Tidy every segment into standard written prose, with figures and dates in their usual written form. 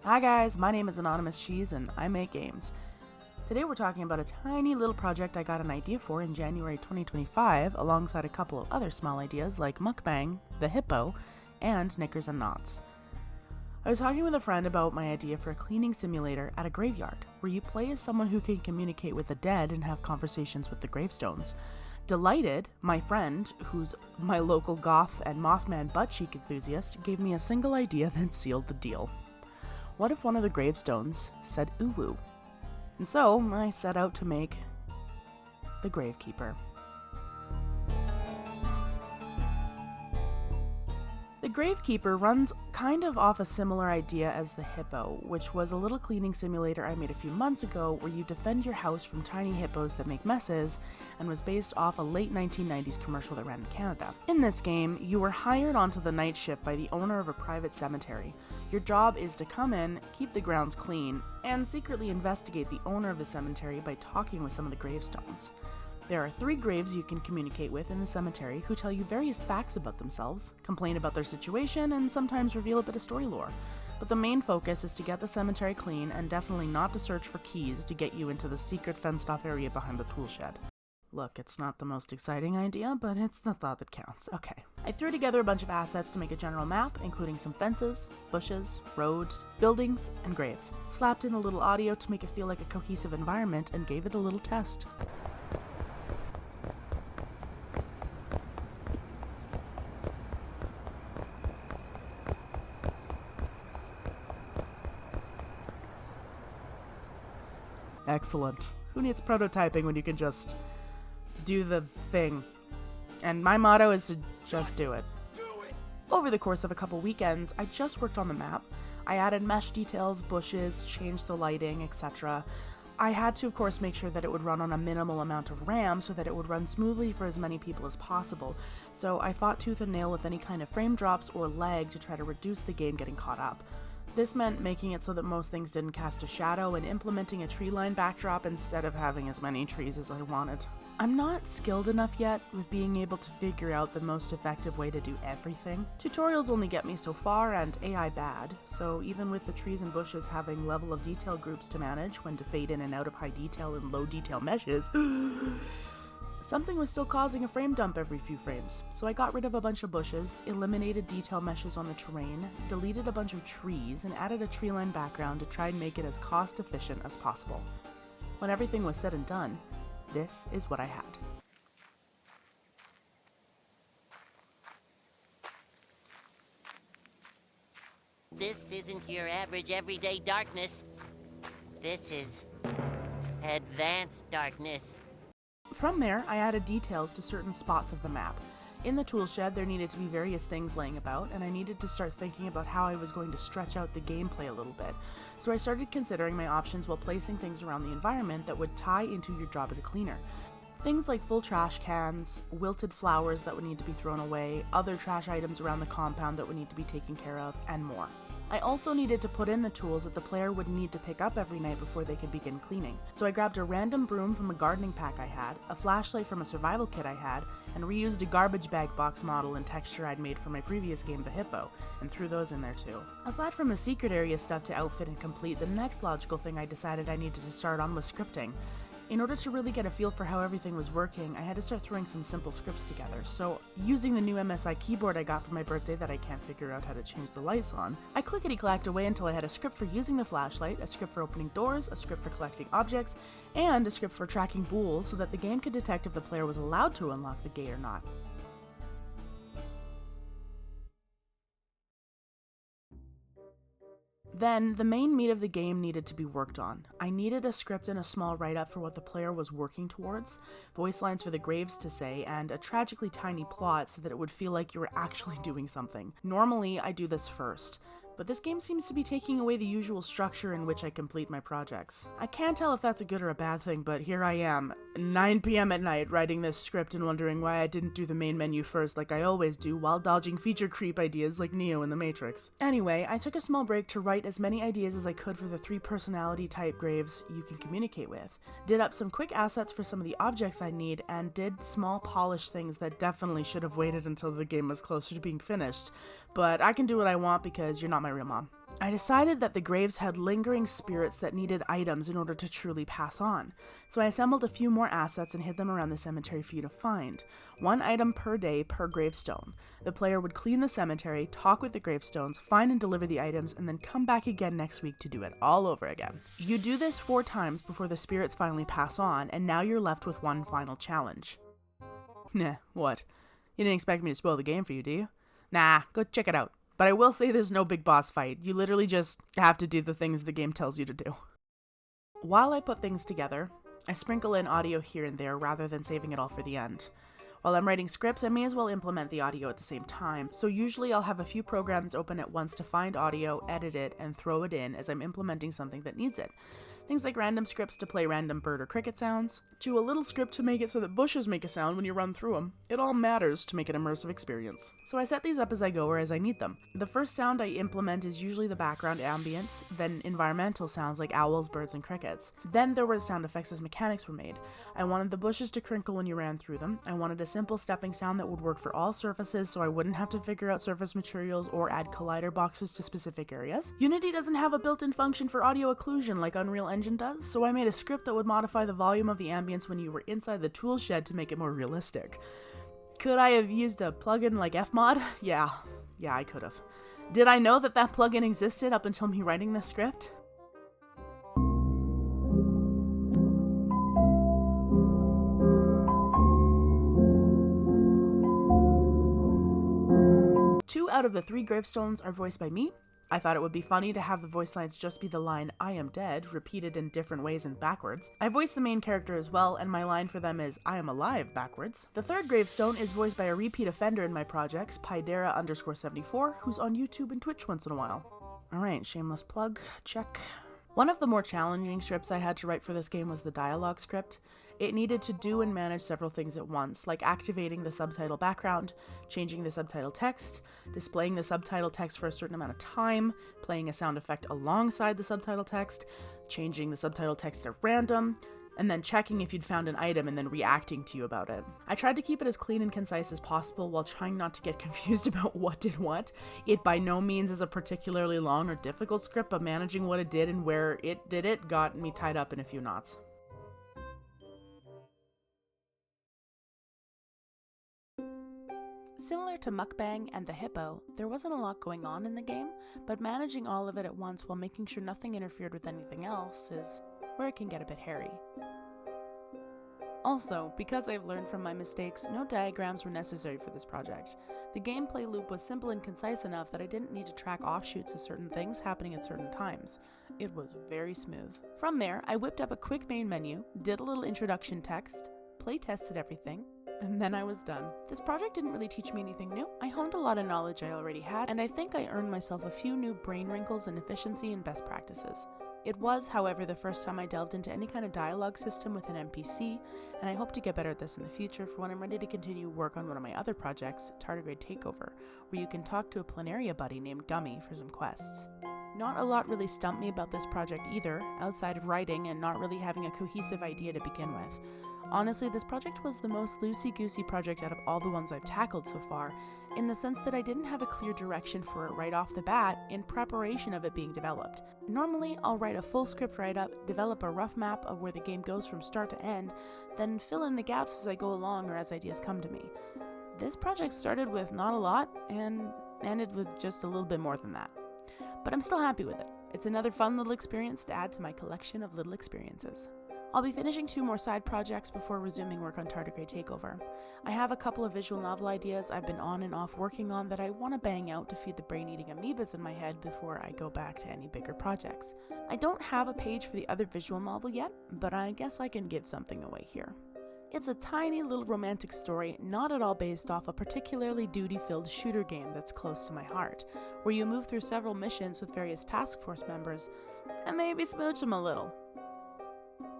Hi guys, my name is Anonymous Cheese and I make games. Today we're talking about a tiny little project I got an idea for in January 2025 alongside a couple of other small ideas like Mukbang, the Hippo, and Knickers and Knots. I was talking with a friend about my idea for a cleaning simulator at a graveyard, where you play as someone who can communicate with the dead and have conversations with the gravestones. Delighted, my friend, who's my local goth and Mothman butt-cheek enthusiast, gave me a single idea then sealed the deal. What if one of the gravestones said uwu? And so I set out to make the Gravekeeper. The Gravekeeper runs kind of off a similar idea as the Hippo, which was a little cleaning simulator I made a few months ago where you defend your house from tiny hippos that make messes, and was based off a late 1990s commercial that ran in Canada. In this game, you were hired onto the night shift by the owner of a private cemetery. Your job is to come in, keep the grounds clean, and secretly investigate the owner of the cemetery by talking with some of the gravestones. There are 3 graves you can communicate with in the cemetery who tell you various facts about themselves, complain about their situation, and sometimes reveal a bit of story lore. But the main focus is to get the cemetery clean and definitely not to search for keys to get you into the secret fenced-off area behind the tool shed. Look, it's not the most exciting idea, but it's the thought that counts. Okay. I threw together a bunch of assets to make a general map, including some fences, bushes, roads, buildings, and graves. Slapped in a little audio to make it feel like a cohesive environment and gave it a little test. Excellent. Who needs prototyping when you can just do the thing? And my motto is to just do it. Over the course of a couple weekends, I just worked on the map. I added mesh details, bushes, changed the lighting, etc. I had to, of course, make sure that it would run on a minimal amount of RAM so that it would run smoothly for as many people as possible. So I fought tooth and nail with any kind of frame drops or lag to try to reduce the game getting caught up. This meant making it so that most things didn't cast a shadow and implementing a tree line backdrop instead of having as many trees as I wanted. I'm not skilled enough yet with being able to figure out the most effective way to do everything. Tutorials only get me so far and AI bad, so even with the trees and bushes having level of detail groups to manage when to fade in and out of high detail and low detail meshes, something was still causing a frame dump every few frames, so I got rid of a bunch of bushes, eliminated detail meshes on the terrain, deleted a bunch of trees, and added a tree line background to try and make it as cost efficient as possible. When everything was said and done, this is what I had. This isn't your average everyday darkness. This is advanced darkness. From there, I added details to certain spots of the map. In the tool shed, there needed to be various things laying about, and I needed to start thinking about how I was going to stretch out the gameplay a little bit. So I started considering my options while placing things around the environment that would tie into your job as a cleaner. Things like full trash cans, wilted flowers that would need to be thrown away, other trash items around the compound that would need to be taken care of, and more. I also needed to put in the tools that the player would need to pick up every night before they could begin cleaning. So I grabbed a random broom from a gardening pack I had, a flashlight from a survival kit I had, and reused a garbage bag box model and texture I'd made for my previous game, the Hippo, and threw those in there too. Aside from the secret area stuff to outfit and complete, the next logical thing I decided I needed to start on was scripting. In order to really get a feel for how everything was working, I had to start throwing some simple scripts together. So, using the new MSI keyboard I got for my birthday that I can't figure out how to change the lights on, I clickety-clacked away until I had a script for using the flashlight, a script for opening doors, a script for collecting objects, and a script for tracking bulls so that the game could detect if the player was allowed to unlock the gate or not. Then, the main meat of the game needed to be worked on. I needed a script and a small write-up for what the player was working towards, voice lines for the graves to say, and a tragically tiny plot so that it would feel like you were actually doing something. Normally, I do this first, but this game seems to be taking away the usual structure in which I complete my projects. I can't tell if that's a good or a bad thing, but here I am, 9 PM at night, writing this script and wondering why I didn't do the main menu first like I always do, while dodging feature creep ideas like Neo in the Matrix. Anyway, I took a small break to write as many ideas as I could for the 3 personality type graves you can communicate with, did up some quick assets for some of the objects I need, and did small polish things that definitely should have waited until the game was closer to being finished. but I can do what I want because you're not my real mom. I decided that the graves had lingering spirits that needed items in order to truly pass on, so I assembled a few more assets and hid them around the cemetery for you to find. 1 item per day per gravestone. The player would clean the cemetery, talk with the gravestones, find and deliver the items, and then come back again next week to do it all over again. You do this 4 times before the spirits finally pass on, and now you're left with one final challenge. Nah, what? You didn't expect me to spoil the game for you, do you? Nah, go check it out. But I will say there's no big boss fight. You literally just have to do the things the game tells you to do. While I put things together, I sprinkle in audio here and there rather than saving it all for the end. While I'm writing scripts, I may as well implement the audio at the same time, so usually I'll have a few programs open at once to find audio, edit it, and throw it in as I'm implementing something that needs it. Things like random scripts to play random bird or cricket sounds, to a little script to make it so that bushes make a sound when you run through them. It all matters to make an immersive experience. So I set these up as I go or as I need them. The first sound I implement is usually the background ambience, then environmental sounds like owls, birds, and crickets. Then there were sound effects as mechanics were made. I wanted the bushes to crinkle when you ran through them. I wanted a simple stepping sound that would work for all surfaces so I wouldn't have to figure out surface materials or add collider boxes to specific areas. Unity doesn't have a built-in function for audio occlusion like Unreal Engine does, so I made a script that would modify the volume of the ambience when you were inside the tool shed to make it more realistic. Could I have used a plugin like Fmod? Yeah, I could have. Did I know that that plugin existed up until me writing this script? Two out of the 3 gravestones are voiced by me. I thought it would be funny to have the voice lines just be the line, "I am dead," repeated in different ways and backwards. I voiced the main character as well, and my line for them is, "I am alive," backwards. The 3rd gravestone is voiced by a repeat offender in my projects, Pydera_74, who's on YouTube and Twitch once in a while. Alright, shameless plug, check. One of the more challenging scripts I had to write for this game was the dialogue script. It needed to do and manage several things at once, like activating the subtitle background, changing the subtitle text, displaying the subtitle text for a certain amount of time, playing a sound effect alongside the subtitle text, changing the subtitle text at random, and then checking if you'd found an item and then reacting to you about it. I tried to keep it as clean and concise as possible while trying not to get confused about what did what. It by no means is a particularly long or difficult script, but managing what it did and where it did it got me tied up in a few knots. Similar to Mukbang and the Hippo, there wasn't a lot going on in the game, but managing all of it at once while making sure nothing interfered with anything else is where it can get a bit hairy. Also, because I've learned from my mistakes, no diagrams were necessary for this project. The gameplay loop was simple and concise enough that I didn't need to track offshoots of certain things happening at certain times. It was very smooth. From there, I whipped up a quick main menu, did a little introduction text, play tested everything, and then I was done. This project didn't really teach me anything new. I honed a lot of knowledge I already had, and I think I earned myself a few new brain wrinkles in efficiency and best practices. It was, however, the first time I delved into any kind of dialogue system with an NPC, and I hope to get better at this in the future for when I'm ready to continue work on one of my other projects, Tardigrade Takeover, where you can talk to a Planaria buddy named Gummy for some quests. Not a lot really stumped me about this project either, outside of writing and not really having a cohesive idea to begin with. Honestly, this project was the most loosey-goosey project out of all the ones I've tackled so far, in the sense that I didn't have a clear direction for it right off the bat in preparation of it being developed. Normally, I'll write a full script write-up, develop a rough map of where the game goes from start to end, then fill in the gaps as I go along or as ideas come to me. This project started with not a lot, and ended with just a little bit more than that. But I'm still happy with it. It's another fun little experience to add to my collection of little experiences. I'll be finishing 2 more side projects before resuming work on Tardigrade Takeover. I have a couple of visual novel ideas I've been on and off working on that I want to bang out to feed the brain-eating amoebas in my head before I go back to any bigger projects. I don't have a page for the other visual novel yet, but I guess I can give something away here. It's a tiny little romantic story, not at all based off a particularly duty-filled shooter game that's close to my heart, where you move through several missions with various task force members, and maybe smooch them a little.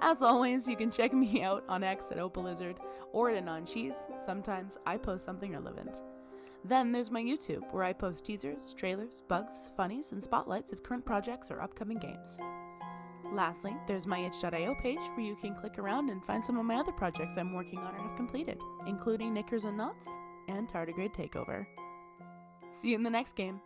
As always, you can check me out on X at Opalizard or at AnonCheese. Sometimes I post something relevant. Then there's my YouTube, where I post teasers, trailers, bugs, funnies, and spotlights of current projects or upcoming games. Lastly, there's my itch.io page, where you can click around and find some of my other projects I'm working on or have completed, including Knickers and Knots and Tardigrade Takeover. See you in the next game.